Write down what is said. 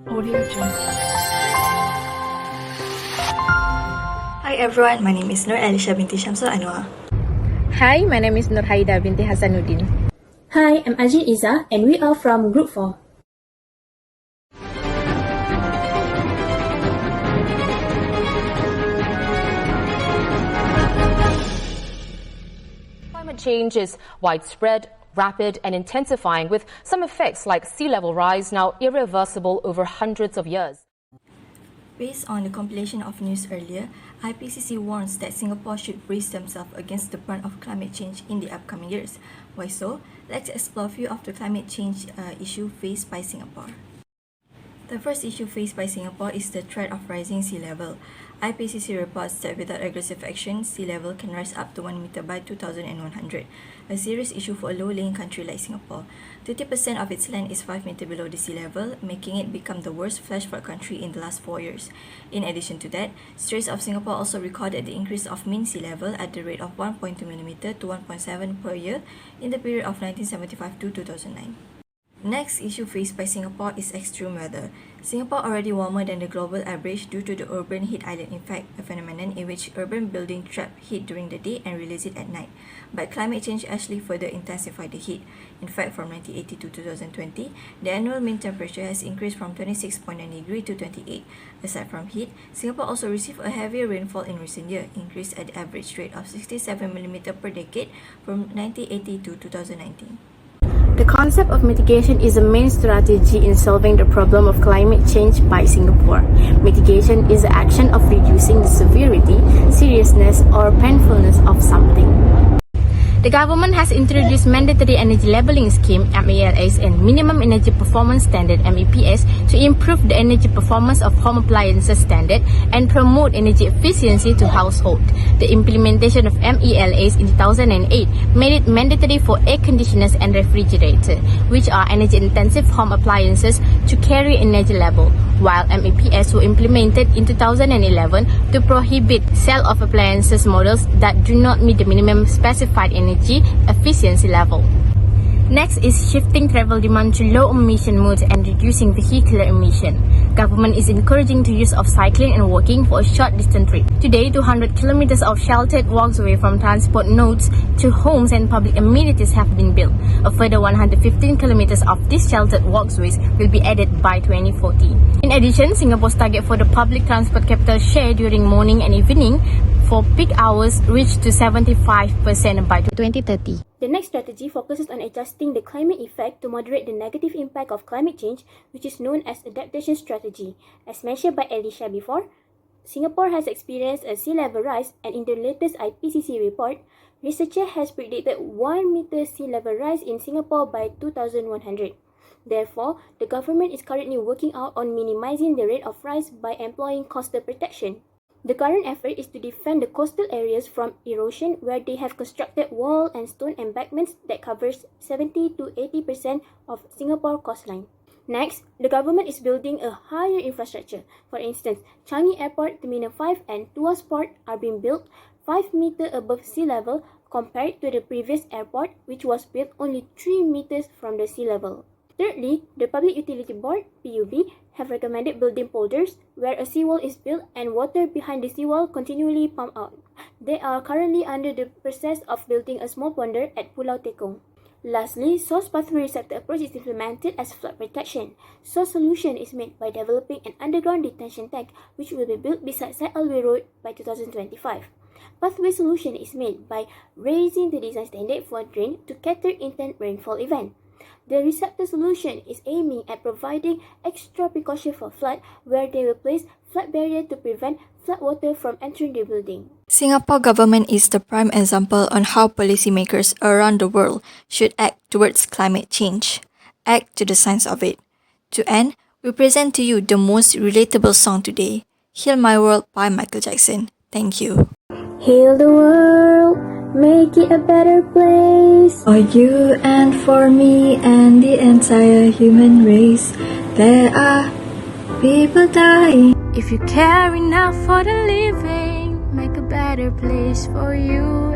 Audio Jungle. Hi everyone, my name is Nur Alisha binti Shamsul Anwar. Hi, my name is Nur Haida binti Hasanuddin. Hi, I'm Ajin Iza and we are from Group 4. Climate change is widespread, rapid and intensifying, with some effects like sea level rise now irreversible over hundreds of years. Based on the compilation of news earlier, IPCC warns that Singapore should brace themselves against the brunt of climate change in the upcoming years. Why so? Let's explore a few of the climate change issues faced by Singapore. The first issue faced by Singapore is the threat of rising sea level. IPCC reports that without aggressive action, sea level can rise up to 1 meter by 2100, a serious issue for a low-lying country like Singapore. 30% of its land is 5 meters below the sea level, making it become the worst flash flood country in the last 4 years. In addition to that, Straits of Singapore also recorded the increase of mean sea level at the rate of 1.2 mm to 1.7 per year in the period of 1975 to 2009. Next issue faced by Singapore is extreme weather. Singapore already warmer than the global average due to the urban heat island effect, a phenomenon in which urban buildings trap heat during the day and release it at night. But climate change actually further intensified the heat. In fact, from 1980 to 2020, the annual mean temperature has increased from 26.9 degrees to 28. Aside from heat, Singapore also received a heavier rainfall in recent years, increased at the average rate of 67 mm per decade from 1980 to 2019. The concept of mitigation is the main strategy in solving the problem of climate change by Singapore. Mitigation is the action of reducing the severity, seriousness, or painfulness of something. The government has introduced mandatory energy labelling scheme (MELS) and minimum energy performance standard (MEPS) to improve the energy performance of home appliances standard and promote energy efficiency to household. The implementation of MELS in 2008 made it mandatory for air conditioners and refrigerators, which are energy-intensive home appliances, to carry energy label, while MEPS were implemented in 2011 to prohibit sale of appliances models that do not meet the minimum specified energy efficiency level. Next is shifting travel demand to low-emission modes and reducing vehicular emission. Government is encouraging the use of cycling and walking for a short distance trip. Today, 200 kilometers of sheltered walkways from transport nodes to homes and public amenities have been built. A further 115 kilometers of these sheltered walkways will be added by 2040. In addition, Singapore's target for the public transport capital share during morning and evening for peak hours reached to 75% by 2030. The next strategy focuses on adjusting the climate effect to moderate the negative impact of climate change, which is known as adaptation strategy. As mentioned by Alicia before, Singapore has experienced a sea level rise, and in the latest IPCC report, researchers has predicted 1 meter sea level rise in Singapore by 2100. Therefore, the government is currently working out on minimizing the rate of rise by employing coastal protection. The current effort is to defend the coastal areas from erosion, where they have constructed wall and stone embankments that covers 70 to 80% of Singapore coastline. Next, the government is building a higher infrastructure. For instance, Changi Airport Terminal 5 and Tuas Port are being built 5 meters above sea level compared to the previous airport, which was built only 3 meters from the sea level. Thirdly, the Public Utility Board, PUB, have recommended building polders where a seawall is built and water behind the seawall continually pumped out. They are currently under the process of building a small ponder at Pulau Tekong. Lastly, source pathway receptor approach is implemented as flood protection. Source solution is made by developing an underground detention tank, which will be built beside Syed Alwi Road by 2025. Pathway solution is made by raising the design standard for a drain to cater intense rainfall event. The receptor solution is aiming at providing extra precaution for flood, where they will place flood barrier to prevent floodwater from entering the building. Singapore government is the prime example on how policymakers around the world should act towards climate change. Act to the science of it. To end, we present to you the most relatable song today, Heal My World by Michael Jackson. Thank you. Heal the world, make it a better place. For you and for me and the entire human race, there are people dying. If you care enough for the living, make a better place for you